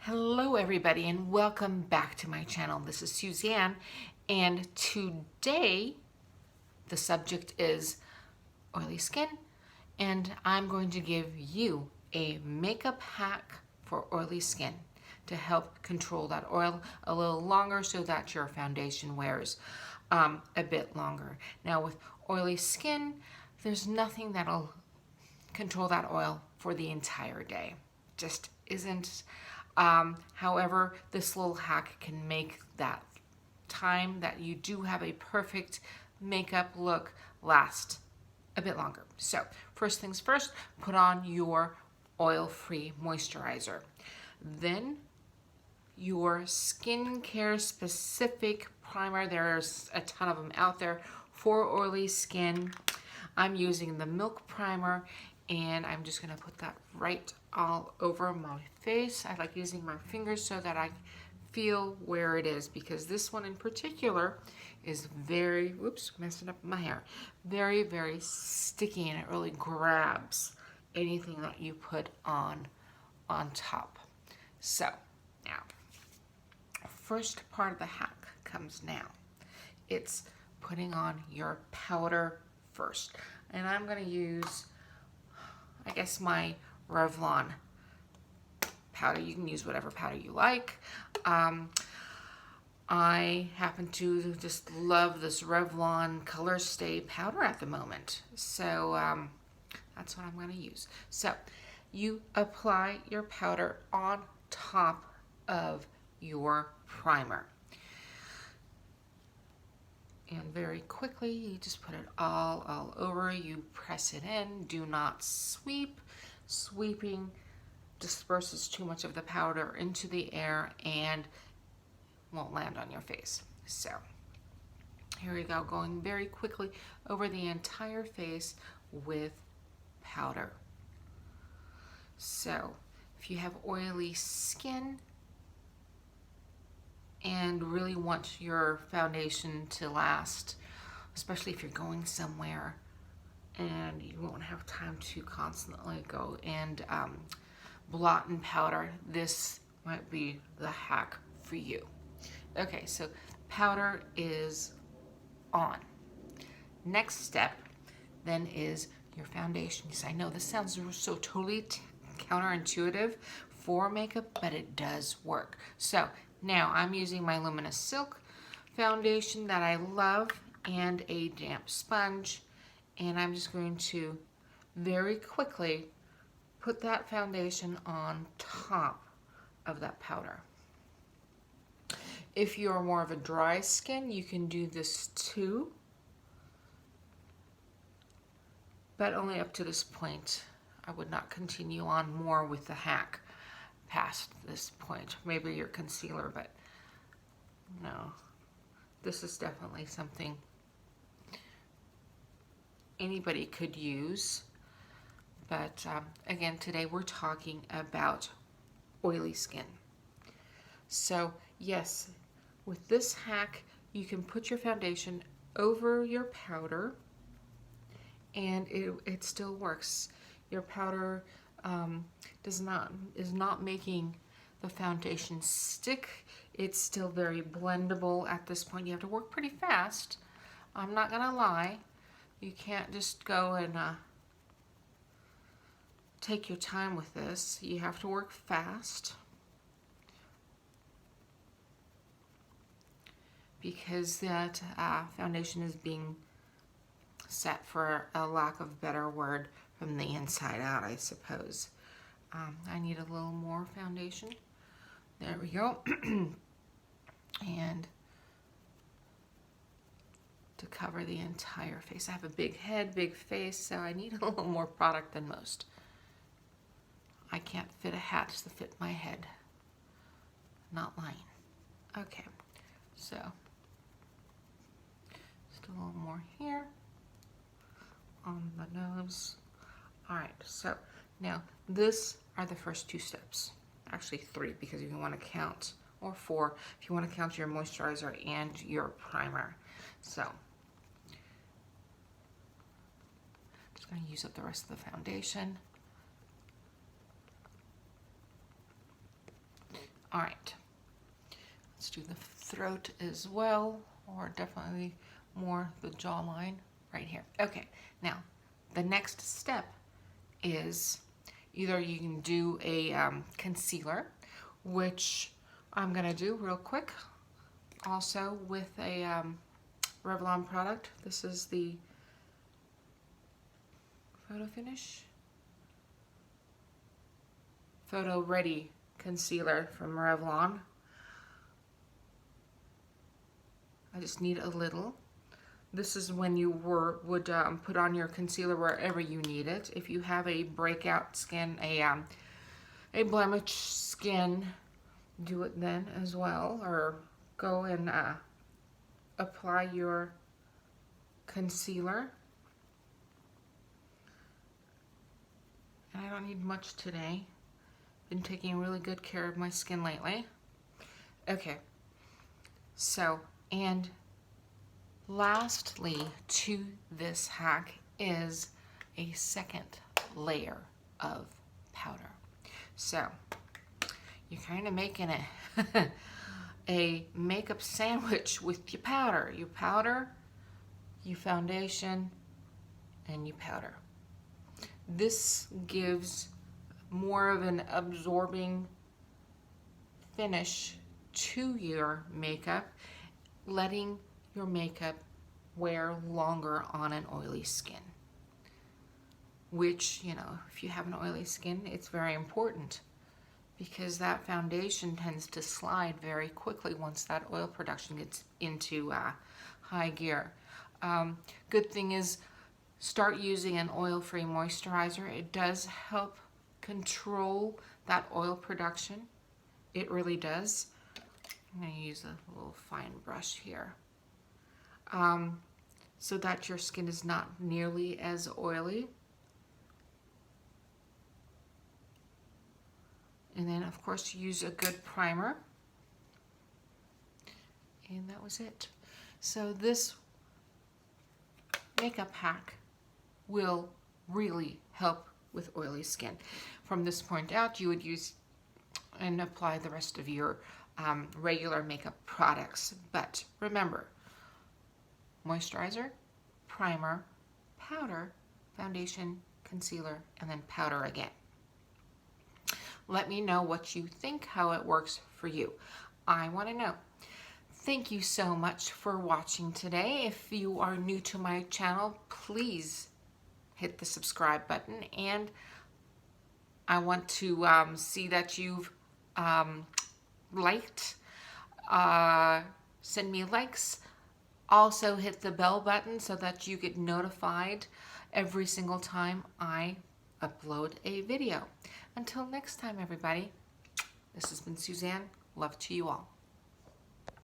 Hello everybody and welcome back to my channel. This is Suzanne and today the subject is oily skin and I'm going to give you a makeup hack for oily skin to help control that oil a little longer so that your foundation wears a bit longer. Now with oily skin, there's nothing that'll control that oil for the entire day. Just isn't. However, this little hack can make that time that you do have a perfect makeup look last a bit longer. So first things first, put on your oil-free moisturizer. Then your skincare specific primer. There's a ton of them out there for oily skin. I'm using the Milk Primer and I'm just gonna put that right all over my face. I like using my fingers so that I feel where it is because this one in particular is very, whoops, messing up my hair, very, very sticky and it really grabs anything that you put on top. So now, first part of the hack comes now. It's putting on your powder first. And I'm gonna use, I guess, my Revlon powder. You can use whatever powder you like. I happen to just love this Revlon Color Stay powder at the moment. So that's what I'm gonna use. So you apply your powder on top of your primer. And very quickly, you just put it all over. You press it in. Do not sweep. Sweeping disperses too much of the powder into the air and won't land on your face. So here we go, going very quickly over the entire face with powder. So if you have oily skin and really want your foundation to last, especially if you're going somewhere and you won't have time to constantly go and blot and powder, this might be the hack for you. Okay, so powder is on. Next step then is your foundation. Yes, I know this sounds so totally counterintuitive for makeup, but it does work. So now I'm using my Luminous Silk foundation that I love and a damp sponge, and I'm just going to very quickly put that foundation on top of that powder. If you're more of a dry skin, you can do this too, but only up to this point. I would not continue on more with the hack past this point. Maybe your concealer, but no. This is definitely something anybody could use. But again, today we're talking about oily skin. So yes, with this hack, you can put your foundation over your powder and it still works. Your powder is not making the foundation stick. It's still very blendable at this point. You have to work pretty fast. I'm not gonna lie. You can't just go and take your time with this. You have to work fast because that foundation is being set, for a lack of better word, from the inside out, I suppose. I need a little more foundation. There we go. And to cover the entire face. I have a big head, big face, so I need a little more product than most. I can't fit a hat to fit my head. Not lying. Okay, so just a little more here on the nose. All right, so now this are the first two steps. Actually 3, because if you want to count, or 4 if you want to count your moisturizer and your primer. So just going to use up the rest of the foundation. All right, let's do the throat as well, or definitely more the jawline right here. Okay, now the next step is either you can do a concealer, which I'm gonna do real quick, also with a Revlon product. This is the Photo Ready Concealer from Revlon. I just need a little. This is when you would put on your concealer wherever you need it. If you have a breakout skin, a blemish skin, do it then as well, or go and apply your concealer. And I don't need much today. Been taking really good care of my skin lately. Okay, so, and lastly to this hack is a second layer of powder. So, you're kind of making a makeup sandwich with your powder. You powder, you foundation, and you powder. This gives more of an absorbing finish to your makeup, letting your makeup wear longer on an oily skin. Which, you know, if you have an oily skin, it's very important because that foundation tends to slide very quickly once that oil production gets into high gear. Good thing is, start using an oil-free moisturizer. It does help control that oil production. It really does. I'm going to use a little fine brush here so that your skin is not nearly as oily. And then, of course, use a good primer. And that was it. So this makeup hack will really help with oily skin. From this point out, you would use and apply the rest of your regular makeup products. But remember, moisturizer, primer, powder, foundation, concealer, and then powder again. Let me know what you think, how it works for you. I want to know. Thank you so much for watching today. If you are new to my channel, please hit the subscribe button, and I want to see that you've liked, send me likes, also hit the bell button so that you get notified every single time I upload a video. Until next time, everybody, this has been Suzanne. Love to you all.